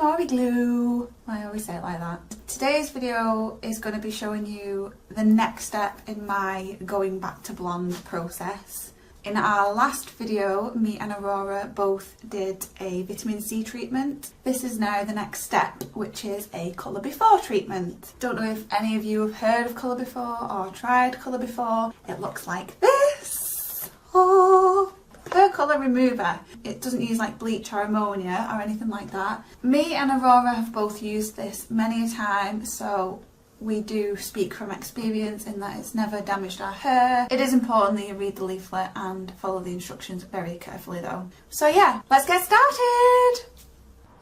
Glory glue. I always say it like that. Today's video is going to be showing you the next step in my going back to blonde process. In our last video, me and Aurora both did a vitamin C treatment. This is now the next step, which is a colour before treatment. Don't know if any of you have heard of colour before or tried colour before. It looks like this. Oh. Hair colour remover. It doesn't use like bleach or ammonia or anything like that. Me and Aurora have both used this many a time, so we do speak from experience in that it's never damaged our hair. It is important that you read the leaflet and follow the instructions very carefully though. So yeah, let's get started!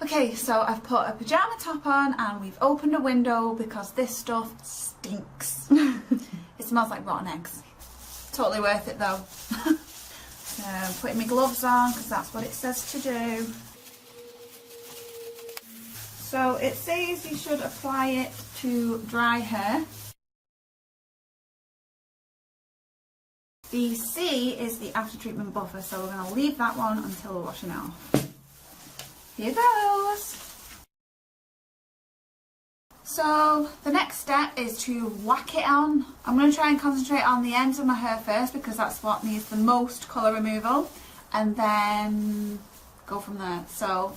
Okay, so I've put a pyjama top on and we've opened a window because this stuff stinks. It smells like rotten eggs. Totally worth it though. I'm putting my gloves on because that's what it says to do. So it says you should apply it to dry hair. The C is the after treatment buffer, so we're going to leave that one until we're washing it off. Here goes. So the next step is to whack it on. I'm going to try and concentrate on the ends of my hair first because that's what needs the most colour removal, and then go from there. So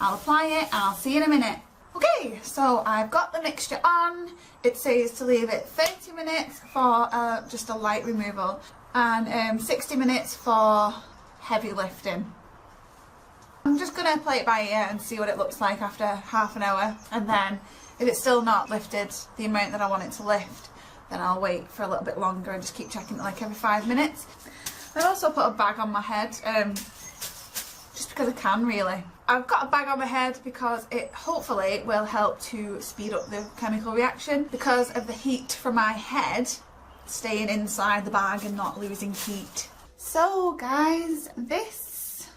I'll apply it and I'll see you in a minute. Okay, so I've got the mixture on. It says to leave it 30 minutes for just a light removal and 60 minutes for heavy lifting. I'm just going to play it by ear and see what it looks like after half an hour, and then if it's still not lifted the amount that I want it to lift, then I'll wait for a little bit longer and just keep checking it like every 5 minutes. I also put a bag on my head, just because I can really. I've got a bag on my head because it hopefully will help to speed up the chemical reaction because of the heat from my head staying inside the bag and not losing heat. So guys, this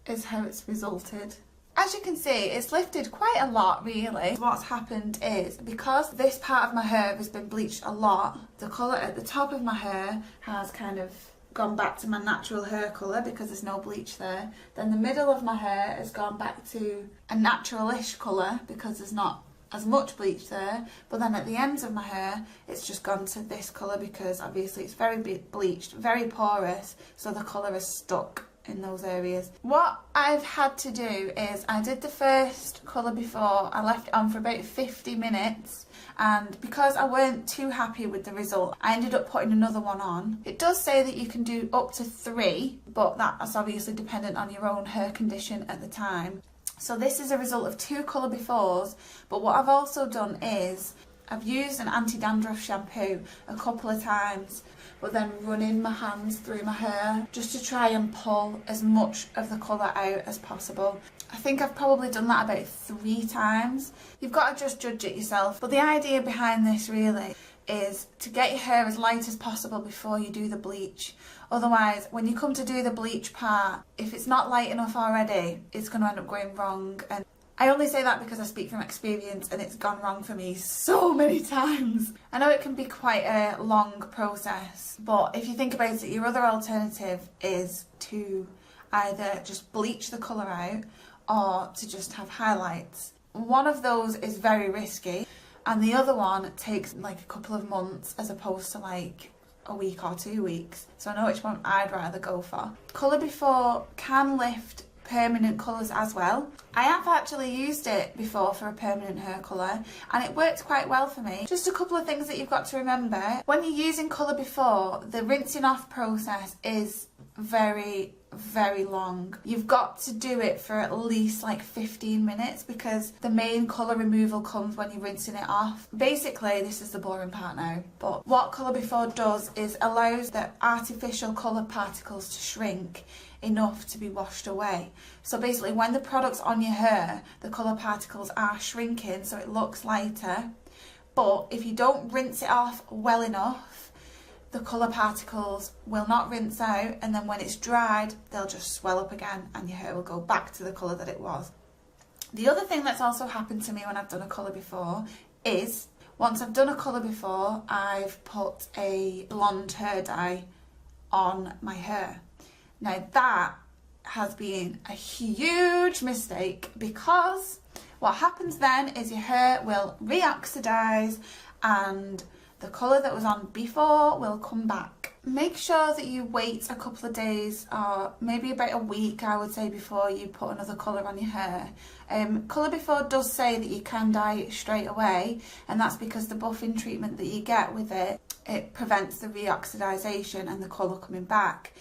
is how it's resulted. As you can see, it's lifted quite a lot really. What's happened is, because this part of my hair has been bleached a lot, the colour at the top of my hair has kind of gone back to my natural hair colour because there's no bleach there. Then the middle of my hair has gone back to a natural-ish colour because there's not as much bleach there. But then at the ends of my hair, it's just gone to this colour because obviously it's very bleached, very porous, so the colour is stuck in those areas. What I've had to do is I did the first colour before, I left it on for about 50 minutes, and because I weren't too happy with the result, I ended up putting another one on. It does say that you can do up to 3, but that's obviously dependent on your own hair condition at the time. So this is a result of 2 colour befores, but what I've also done is I've used an anti-dandruff shampoo a couple of times, but then running my hands through my hair just to try and pull as much of the colour out as possible. I think I've probably done that about 3 times. You've got to just judge it yourself. But the idea behind this really is to get your hair as light as possible before you do the bleach. Otherwise, when you come to do the bleach part, if it's not light enough already, it's going to end up going wrong. And I only say that because I speak from experience and it's gone wrong for me so many times. I know it can be quite a long process, but if you think about it, your other alternative is to either just bleach the colour out or to just have highlights. One of those is very risky and the other one takes like a couple of months as opposed to like a week or 2 weeks. So I know which one I'd rather go for. Colour before can lift permanent colours as well. I have actually used it before for a permanent hair colour and it worked quite well for me. Just a couple of things that you've got to remember. When you're using colour before, the rinsing off process is very long. You've got to do it for at least like 15 minutes because the main colour removal comes when you're rinsing it off. Basically, this is the boring part now, but what colour before does is allows the artificial colour particles to shrink enough to be washed away. So basically when the product's on your hair, the colour particles are shrinking so it looks lighter, but if you don't rinse it off well enough, the colour particles will not rinse out, and then when it's dried they'll just swell up again and your hair will go back to the colour that it was. The other thing that's also happened to me when I've done a colour before is, once I've done a colour before, I've put a blonde hair dye on my hair. Now that has been a huge mistake, because what happens then is your hair will re-oxidize and the colour that was on before will come back. Make sure that you wait a couple of days, or maybe about a week, I would say, before you put another colour on your hair. Colour before does say that you can dye it straight away, and that's because the buffing treatment that you get with it, it prevents the re-oxidisation and the colour coming back.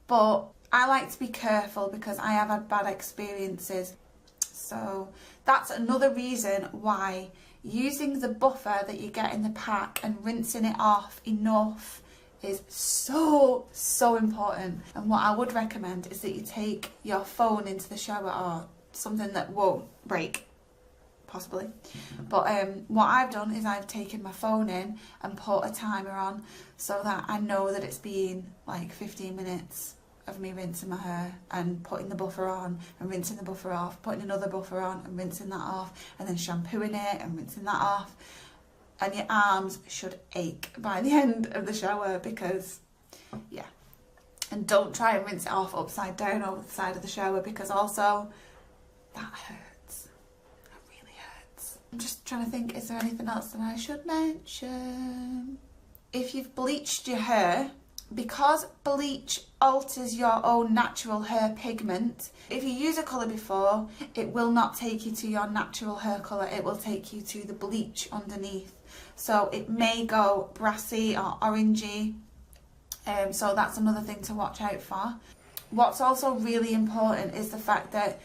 But I like to be careful because I have had bad experiences. So that's another reason why using the buffer that you get in the pack and rinsing it off enough is so important. And what I would recommend is that you take your phone into the shower, or something that won't break, possibly. But what I've done is I've taken my phone in and put a timer on, so that I know that it's been like 15 minutes of me rinsing my hair and putting the buffer on and rinsing the buffer off, putting another buffer on and rinsing that off, and then shampooing it and rinsing that off. And your arms should ache by the end of the shower, because yeah. And don't try and rinse it off upside down over the side of the shower, because also that hurts. That really hurts. I'm just trying to think, is there anything else that I should mention? If you've bleached your hair, because bleach alters your own natural hair pigment, if you use a colour before, it will not take you to your natural hair colour, it will take you to the bleach underneath. So it may go brassy or orangey, so that's another thing to watch out for. What's also really important is the fact that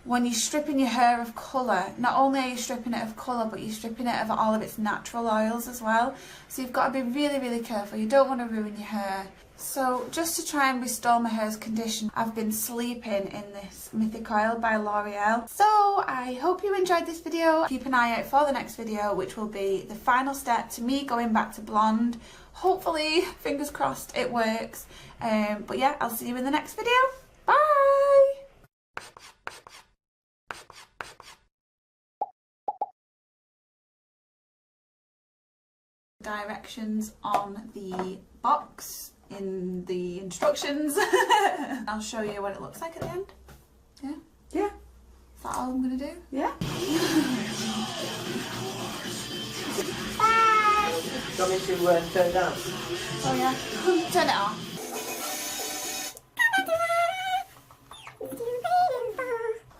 when you're stripping your hair of colour, not only are you stripping it of colour, but you're stripping it of all of its natural oils as well. So you've got to be really careful. You don't want to ruin your hair. So just to try and restore my hair's condition, I've been sleeping in this Mythic Oil by L'Oreal. So I hope you enjoyed this video. Keep an eye out for the next video, which will be the final step to me going back to blonde. Hopefully, fingers crossed, it works. But yeah, I'll see you in the next video. Bye! Directions on the box in the instructions. I'll show you what it looks like at the end. Yeah? Yeah. Is that all I'm gonna do? Yeah. Bye! Do you want me to turn down? Oh yeah. Turn it off.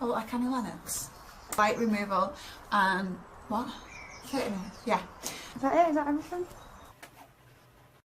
Oh, like Annie Lennox. Light removal and what? 30 minutes. Yeah. Is that it? Is that everything?